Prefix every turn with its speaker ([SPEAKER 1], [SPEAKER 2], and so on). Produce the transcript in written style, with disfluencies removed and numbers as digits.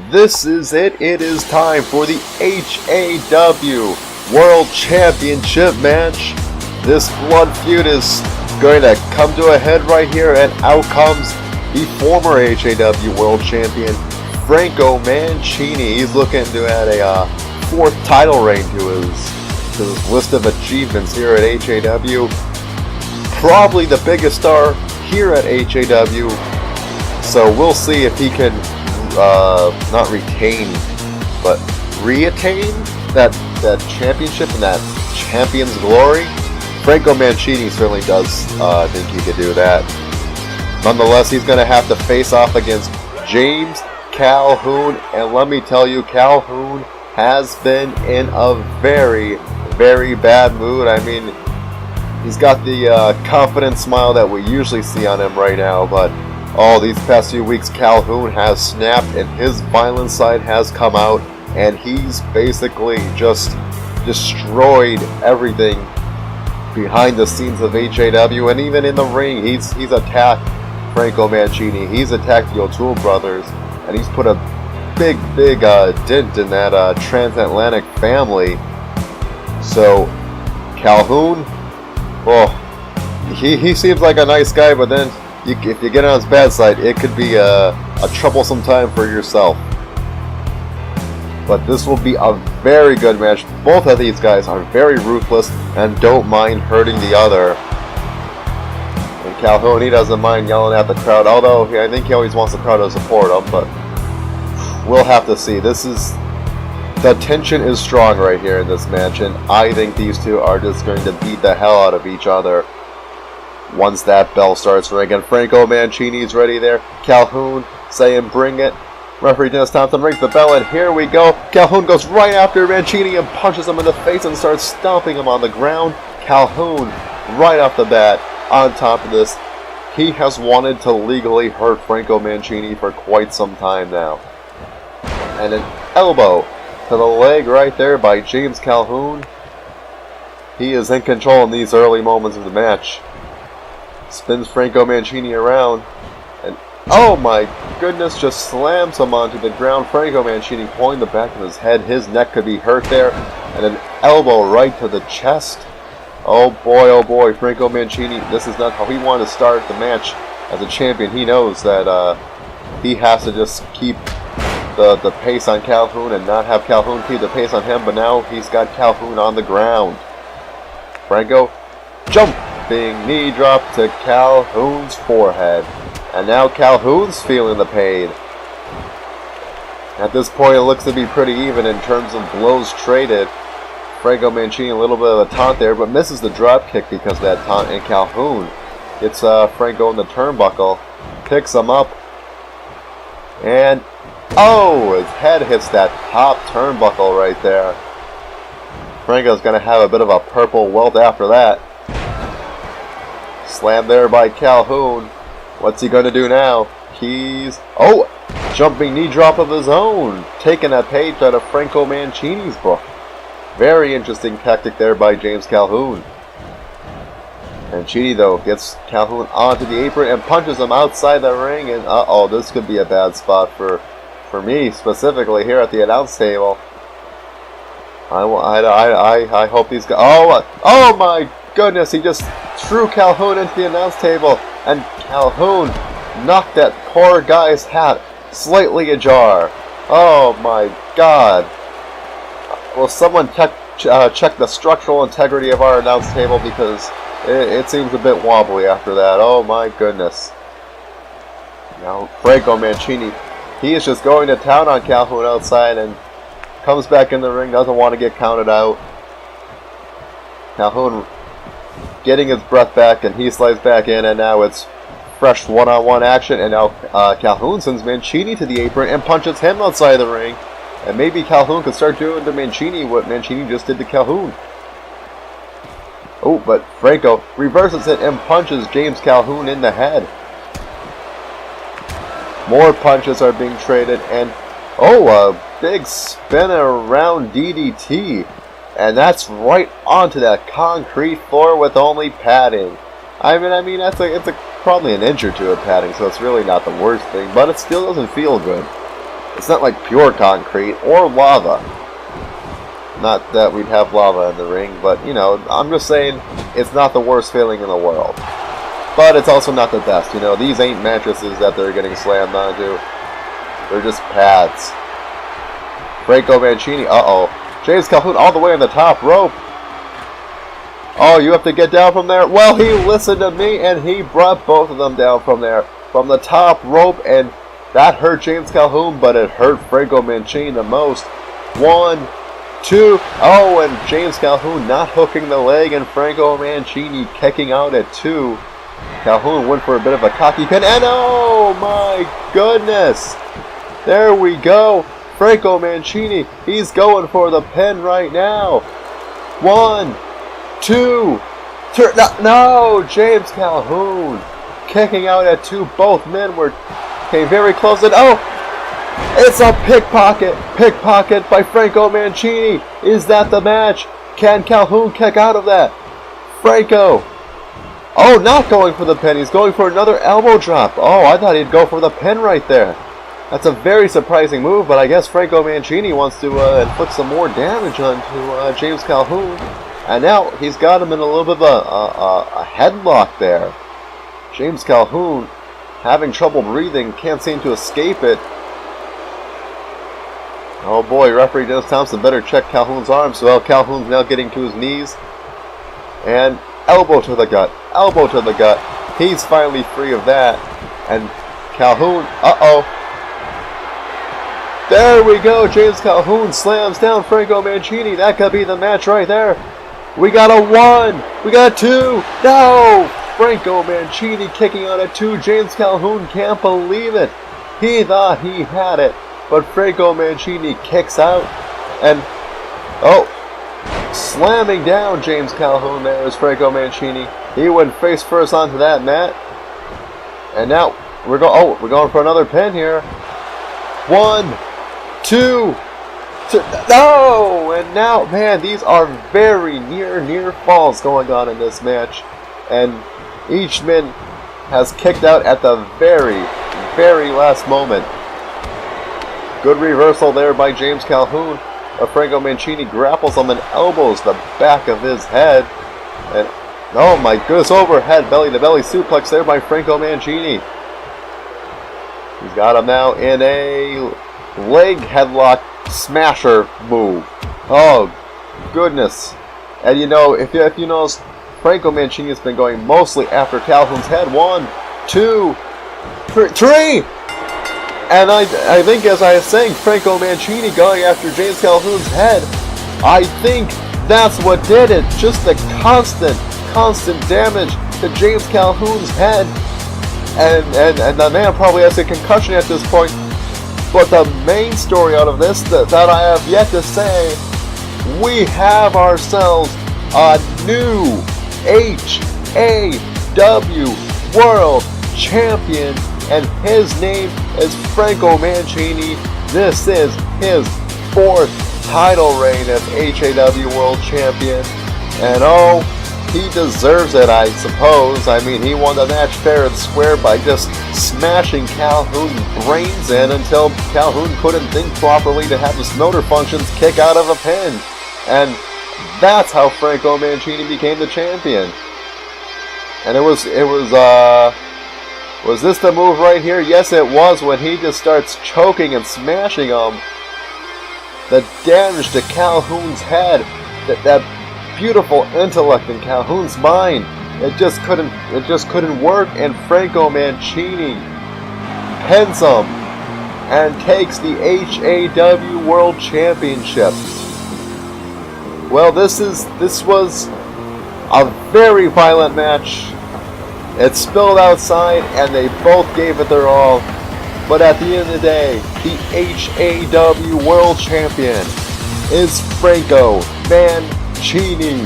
[SPEAKER 1] This is it. It is time for the HAW World Championship match. This blood feud is going to come to a head right here, and out comes the former HAW World Champion, Franco Mancini. He's looking to add a fourth title reign to his list of achievements here at HAW. Probably the biggest star here at HAW. So we'll see if he can not retain, but reattain that championship and that champion's glory. Franco Mancini certainly does think he could do that. Nonetheless, he's going to have to face off against James Calhoun, and let me tell you, Calhoun has been in a very, very bad mood. I mean, he's got the confident smile that we usually see on him right now, but these past few weeks, Calhoun has snapped and his violent side has come out, and he's basically just destroyed everything behind the scenes of HAW, and even in the ring, he's attacked Franco Mancini. He's attacked the O'Toole brothers, and he's put a big dent in that transatlantic family. So Calhoun, well, he seems like a nice guy, but then if you get on his bad side, it could be a troublesome time for yourself. But this will be a very good match. Both of these guys are very ruthless and don't mind hurting the other. And Calhoun, he doesn't mind yelling at the crowd, although I think he always wants the crowd to support him, but we'll have to see. The tension is strong right here in this match, and I think these two are just going to beat the hell out of each other once that bell starts ringing. Franco Mancini's ready there. Calhoun saying, "Bring it." Referee Dennis Thompson rings the bell, and here we go. Calhoun goes right after Mancini and punches him in the face and starts stomping him on the ground. Calhoun, right off the bat, on top of this, he has wanted to legally hurt Franco Mancini for quite some time now. And an elbow to the leg right there by James Calhoun. He is in control in these early moments of the match. Spins Franco Mancini around, and oh my goodness, just slams him onto the ground. Franco Mancini pulling the back of his head. His neck could be hurt there, and an elbow right to the chest. Oh boy, Franco Mancini, this is not how he wanted to start the match as a champion. He knows that he has to just keep the pace on Calhoun and not have Calhoun keep the pace on him, but now he's got Calhoun on the ground. Franco, jumping knee drop to Calhoun's forehead. And now Calhoun's feeling the pain. At this point, it looks to be pretty even in terms of blows traded. Franco Mancini a little bit of a taunt there, but misses the drop kick because of that taunt. And Calhoun gets Franco in the turnbuckle, picks him up, and his head hits that top turnbuckle right there. Franco's going to have a bit of a purple welt after that. Slammed there by Calhoun. What's he going to do now? Jumping knee drop of his own. Taking a page out of Franco Mancini's book. Very interesting tactic there by James Calhoun. Mancini, though, gets Calhoun onto the apron and punches him outside the ring. And this could be a bad spot for me, specifically here at the announce table. I hope these guys... Oh my goodness, he just threw Calhoun into the announce table, and Calhoun knocked that poor guy's hat slightly ajar. Oh my god. Will someone check the structural integrity of our announce table, because it seems a bit wobbly after that. Oh my goodness. Now Franco Mancini, he is just going to town on Calhoun outside and comes back in the ring, doesn't want to get counted out. Calhoun getting his breath back, and he slides back in, and now it's fresh one-on-one action, and now Calhoun sends Mancini to the apron and punches him outside the ring, and maybe Calhoun could start doing to Mancini what Mancini just did to Calhoun. But Franco reverses it and punches James Calhoun in the head. More punches are being traded, and a big spin around DDT. And that's right onto that concrete floor with only padding. I mean, it's probably an inch or two of padding, so it's really not the worst thing, but it still doesn't feel good. It's not like pure concrete or lava. Not that we'd have lava in the ring, but, you know, I'm just saying it's not the worst feeling in the world. But it's also not the best, you know. These ain't mattresses that they're getting slammed onto. They're just pads. Franco Mancini, uh-oh. James Calhoun all the way on the top rope. Oh, you have to get down from there? Well, he listened to me, and he brought both of them down from there. From the top rope, and that hurt James Calhoun, but it hurt Franco Mancini the most. 1, 2, oh, and James Calhoun not hooking the leg, and Franco Mancini kicking out at 2. Calhoun went for a bit of a cocky pin, and oh my goodness! There we go! Franco Mancini, he's going for the pin right now. 1, 2, 3, no! James Calhoun kicking out at 2. Both men came very close, and oh! It's a pickpocket by Franco Mancini. Is that the match? Can Calhoun kick out of that? Franco. Oh, not going for the pin. He's going for another elbow drop. Oh, I thought he'd go for the pin right there. That's a very surprising move, but I guess Franco Mancini wants to inflict some more damage onto James Calhoun. And now he's got him in a little bit of a headlock there. James Calhoun having trouble breathing, can't seem to escape it. Oh boy, referee Dennis Thompson better check Calhoun's arms. Well, Calhoun's now getting to his knees. And elbow to the gut. Elbow to the gut. He's finally free of that. And Calhoun, uh-oh. There we go. James Calhoun slams down Franco Mancini. That could be the match right there. We got a 1. We got a 2. No! Franco Mancini kicking out at 2. James Calhoun can't believe it. He thought he had it. But Franco Mancini kicks out, and oh, slamming down James Calhoun there is Franco Mancini. He went face first onto that mat, and now we're going for another pin here. 1, 2, 3, no, and now man, these are very near falls going on in this match, and each man has kicked out at the very last moment. Good reversal there by James Calhoun. Franco Mancini grapples him and elbows the back of his head. And oh my goodness, overhead belly-to-belly suplex there by Franco Mancini. He's got him now in a leg headlock smasher move. Oh goodness. And you know, if you notice, Franco Mancini has been going mostly after Calhoun's head. 1, 2, 3. And I think, as I was saying, Franco Mancini going after James Calhoun's head, I think that's what did it. Just the constant damage to James Calhoun's head. And the man probably has a concussion at this point. But the main story out of this that I have yet to say, we have ourselves a new HAW World Champion. And his name is Franco Mancini. This is his 4th title reign as HAW World Champion. And oh, he deserves it, I suppose. I mean, he won the match fair and square by just smashing Calhoun's brains in until Calhoun couldn't think properly to have his motor functions kick out of a pin. And that's how Franco Mancini became the champion. And was this the move right here? Yes, it was, when he just starts choking and smashing him. The damage to Calhoun's head, that beautiful intellect in Calhoun's mind, it just couldn't work, and Franco Mancini pins him and takes the HAW World Championship. Well, this was a very violent match. It spilled outside, and they both gave it their all. But at the end of the day, the HAW World Champion is Franco Mancini.